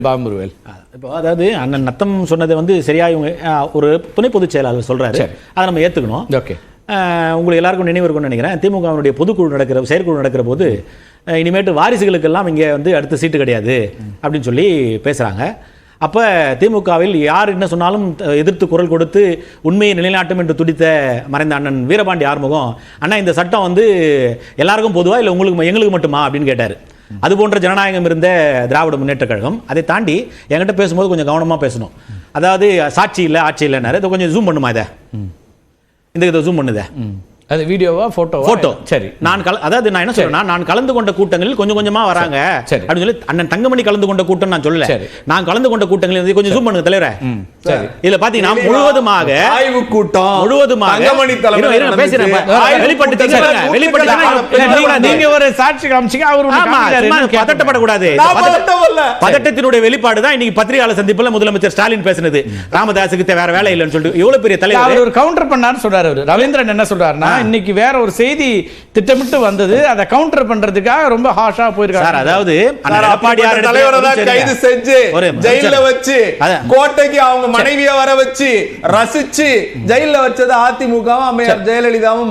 பாம்புருவேல். இப்போ அதாவது அண்ணன் நத்தம் சொன்னதை வந்து சரியா இவங்க ஒரு துணை பொதுச் செயலாளர் சொல்றாரு, அதை நம்ம ஏத்துக்கணும். ஓகே, உங்களுக்கு எல்லாருக்கும் நினைவு இருக்கும்னு நினைக்கிறேன். திமுகவினுடைய பொதுக்குழு நடக்கிற செயற்குழு நடக்கிற போது இனிமேட்டு வாரிசுகளுக்கெல்லாம் இங்கே வந்து அடுத்த சீட்டு கிடையாது அப்படின்னு சொல்லி பேசுறாங்க. அப்போ திமுகவில் யார் என்ன சொன்னாலும் எதிர்த்து குரல் கொடுத்து உண்மையை நிலைநாட்டும் என்று துடித்த மறைந்த அண்ணன் வீரபாண்டி ஆறுமுகம், அண்ணா இந்த சட்டம் வந்து எல்லாருக்கும் பொதுவா இல்லை உங்களுக்கு எங்களுக்கு மட்டுமா அப்படின்னு கேட்டார். அது போன்ற ஜனநாயகம் இருந்த திராவிட முன்னேற்ற கழகம். அதை தாண்டி என்கிட்ட பேசும்போது கொஞ்சம் கவனமாக பேசணும். அதாவது சாட்சி இல்லை ஆட்சி இல்லைன்னாரு. இதை கொஞ்சம் ஜூம் பண்ணுமா, இதை ஜூம் பண்ணுதே, அது வீடியோவா போட்டோ? சரி, அதாவது நான் என்ன சொல்றேன்னா, நான் கலந்து கொண்ட கூட்டங்களில் கொஞ்சம் கொஞ்சமா வராங்க அப்படின்னு சொல்லி அண்ணன் தங்கமணி கலந்து கொண்ட கூட்டம் நான் சொல்லல. நான் கலந்து கொண்ட கூட்டங்களில் கொஞ்சம் ஜூம் பண்ணுங்க தலைவரே. இதுல பாத்தீங்கன்னா முழுவதுமாக ஆய்வு கூட்டம் முழுவதுமாக பேசுறேன். நீங்க ஒரு சாட்சி காமிச்சீங்க, அவரு பதட்டப்படக்கூடாது. பதட்டத்தினுடைய வெளிப்பாடு தான் இன்னைக்கு பத்திரிகையாளர் சந்திப்புல முதலமைச்சர் ஸ்டாலின் பேசினது. ராமதாஸுக்கு வேற வேலை இல்லைன்னு சொல்லிட்டு எவ்வளவு பெரிய தலைவர் ஒரு கவுண்டர் பண்ணாருன்னு சொல்றாரு. ரவீந்திரன் என்ன சொல்றாருன்னா, இன்னைக்கு வேற ஒரு செய்தி திட்டமிட்டு வந்தது, அதை கவுண்டர் பண்றதுக்காக ரொம்ப ஹாஷா போயிருக்காரு சார். அதாவது எடப்பாடியார் தலைவரை தான் கைது செஞ்சு ஜெயில்ல வச்சு கோட்டைக்கு அவங்க மனைவியை வர வச்சு ரசிச்சு ஜெயில்ல வச்சது அதிமுகவும் அம்மையார் ஜெயலலிதாவும்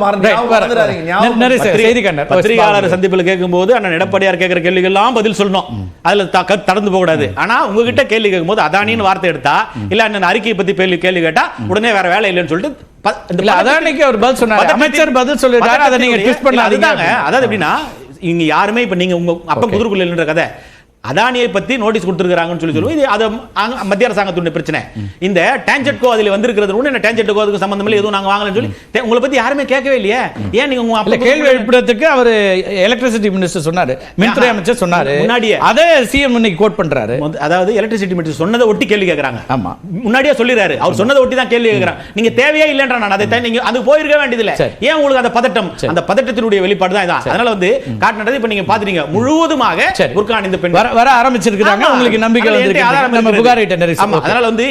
பத்திரிகையாளர் சந்திப்பில் கேட்கும்போது அண்ணன் எடப்பாடியார் கேட்கிற கேள்விகள் எல்லாம் பதில் சொல்லணும். அதுல கடந்து போக கூடாது. ஆனா உங்ககிட்ட கேள்வி கேட்கும்போது அதானின்னு வார்த்தை எடுத்தா இல்ல அண்ணன் அறிக்கையை பத்தி கேள்வி கேட்டா உடனே வேற வேலை இல்லைன்னு சொல்லிட்டு அமைச்சர் பதில் சொல்லிருக்காரு. அதை நீங்க ட்விஸ்ட் பண்ணாதீங்க. அதாவது எப்படின்னா, இங்க யாருமே இப்ப நீங்க உங்க அப்ப குதிரைக்குள்ள கதை அதானியை பத்தி நோட்டீஸ் கொடுத்திருக்காங்கன்னு சொல்லி சொல்லுவோம். இது அது மத்திய அரசாங்கத்துடைய பிரச்சனை. இந்த டான்ஜெட்கோ அதில் வந்திருக்கிறது ஒண்ணு, என்ன டான்ஜெட்கோ அதுக்கு சம்பந்தம் இல்லை, எதுவும் நாங்க வாங்கலன்னு சொல்லி உங்களை பத்தி யாருமே கேட்கவே இல்லையே. ஏன் நீங்க உங்க கேள்வி எழுப்புறதுக்கு அவர் எலக்ட்ரிசிட்டி மினிஸ்டர் சொன்னாரு, மின்துறை அமைச்சர் சொன்னாரு, முன்னாடியே அதை சிஎம் இன்னைக்கு கோட் பண்றாரு. அதாவது எலக்ட்ரிசிட்டி மினிஸ்டர் சொன்னதை ஒட்டி கேள்வி கேட்கறாங்க. ஆமா, முன்னாடியே சொல்லிறாரு, அவர் சொன்னதை ஒட்டி தான் கேள்வி கேட்கறாங்க. நீங்க தேவையா இல்லைன்ற நான் அதை நீங்க அது போயிருக்க வேண்டியதில்லை. ஏன் உங்களுக்கு அந்த பதட்டம்? அந்த பதட்டத்தினுடைய வெளிப்பாடு தான் இதான். அதனால வந்து காட்டினது இப்ப நீங்க பாத்துறீங்க முழுவதுமாக குர்கான் இந்த பெண் வர ஆரம்பிச்சிருக்காங்க. உங்களுக்கு நம்பிக்கை வந்திருக்கு. நம்ம புகாரிட்ட நெரிசல். அதனால வந்து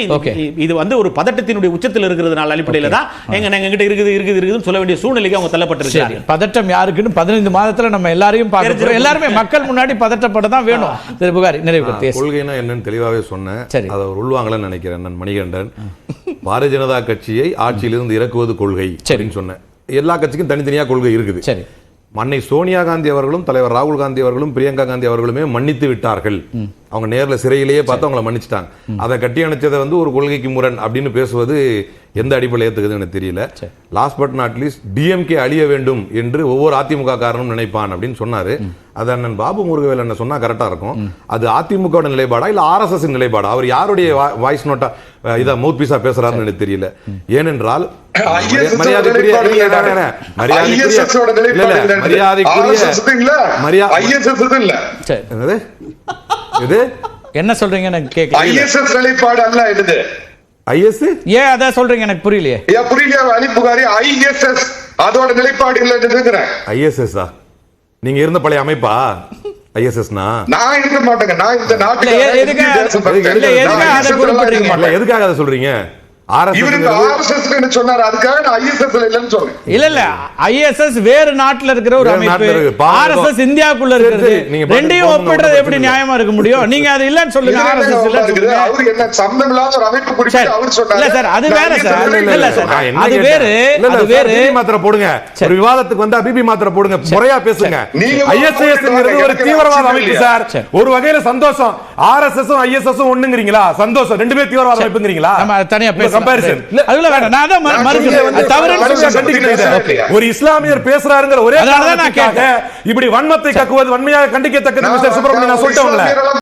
இது வந்து ஒரு பதட்டத்தினுடைய உச்சத்தில் இருக்கிறதுனால அடிப்படையில் தான் எங்க கிட்ட இருக்குதுன்னு சொல்ல வேண்டிய சூழ்நிலைக்கு அவங்க தள்ளப்பட்டிருக்காங்க. பதட்டம் யாருக்குன்னு 15 மாதத்துல நம்ம எல்லாரையும் பார்க்கிறோம். எல்லாருமே மக்கள் முன்னாடி பதட்டப்பட தான் வேணும். சரி, புகாரி நிறைவேற்று. கொள்கைனா என்னன்னு தெளிவாவே சொன்னேன். அதை உள்வாங்கலன்னு நினைக்கிறேன். நான் மணிகண்டன் பாரதிய ஜனதா கட்சியை ஆட்சியிலிருந்து இறக்குவது கொள்கை அப்படின்னு சொன்னேன். எல்லா கட்சிக்கும் தனித்தனியா கொள்கை இருக்குது. சரி, அன்னை சோனியா காந்தி அவர்களும் தலைவர் ராகுல் காந்தி அவர்களும் பிரியங்கா காந்தி அவர்களுமே மன்னித்து விட்டார்கள். அவங்க நேர்ல சிறையிலேயே பார்த்து அவங்களை மன்னிச்சிட்டாங்க. அதை கட்டி அணைச்சதை வந்து ஒரு கொள்கைக்கு முரண் அப்படின்னு பேசுவது எந்த அடிப்படையில் ஏத்துக்குதுன்னு எனக்கு தெரியல. Last but not least DMK அழிய வேண்டும் என்று ஒவ்வொரு அதிமுக காரனும் நினைப்பான் அப்படின்னு சொன்னாரு. அது அண்ணன் பாபு முருகவேல் என்ன சொன்னா கரெக்டா இருக்கும். அது அதிமுக நிலைப்பாடா இல்ல RSS நிலைப்பாடா? அவர் யாருடைய வாய்ஸ் நோட்டா இதை மவுத் பீஸா பேசுறாருன்னு எனக்கு தெரியல. ஏனென்றால் என்ன சொல்றீங்க எனக்கு கேட்கல. ஐஎஸ்எஸ் நிலைப்பாடு அல்ல இது. ஐஎஸ் ஏன் அத சொல்றீங்க எனக்கு புரியலையே. புரியலையா? அலிபுகாரி ஐஎஸ்எஸ் அதோட நிலைப்பாடு இல்ல. ஐஎஸ்எஸ் நீங்க இருந்த பழைய அமைப்பா? ஐஎஸ்எஸ்னா நான் இருக்க மாட்டேங்க. நான் இந்த நாட்டுல எதுக்காக அதை சொல்றீங்க? வேறு நாட்டுல இருக்கிற ஒரு அமைப்பு, ஆர்எஸ்எஸ் இந்தியாவுக்குள்ள இருக்கிறது. ரெண்டையும் ஒப்பிடுறது எப்படி நியாயமா இருக்க முடியும்? நீங்க அது இல்லன்னு சொல்லுங்க. அது வேற சார். இல்ல சார், அது வேறு. அது வேறு. மாத்திரை போடுங்க. ஒரு விவாதத்துக்கு வந்தா பிபி மாத்திரை போடுங்க. முறையா பேசுங்க. ஐஎஸ்எஸ் ஒரு தீவிரவாத அமைப்பு சார். ஒரு வகையில சந்தோஷம். ஆர்எஸ்எஸும் ஐஎஸ்எஸும் ஒண்ணுங்கிறீங்களா? சந்தோஷம். ரெண்டுமே தீவிரவாத அமைப்புங்கிறீங்களா? நம்ம தனியா பேச ஒரு இஸ்லாமியர் பேசுறாருங்கிற ஒரே இப்படி வன்மத்தை கக்குவது வன்மையாக கண்டிக்கத்தக்கது. மிஸ்டர் சுப்பிரமணியன், நான் சொல்லிட்டேன்.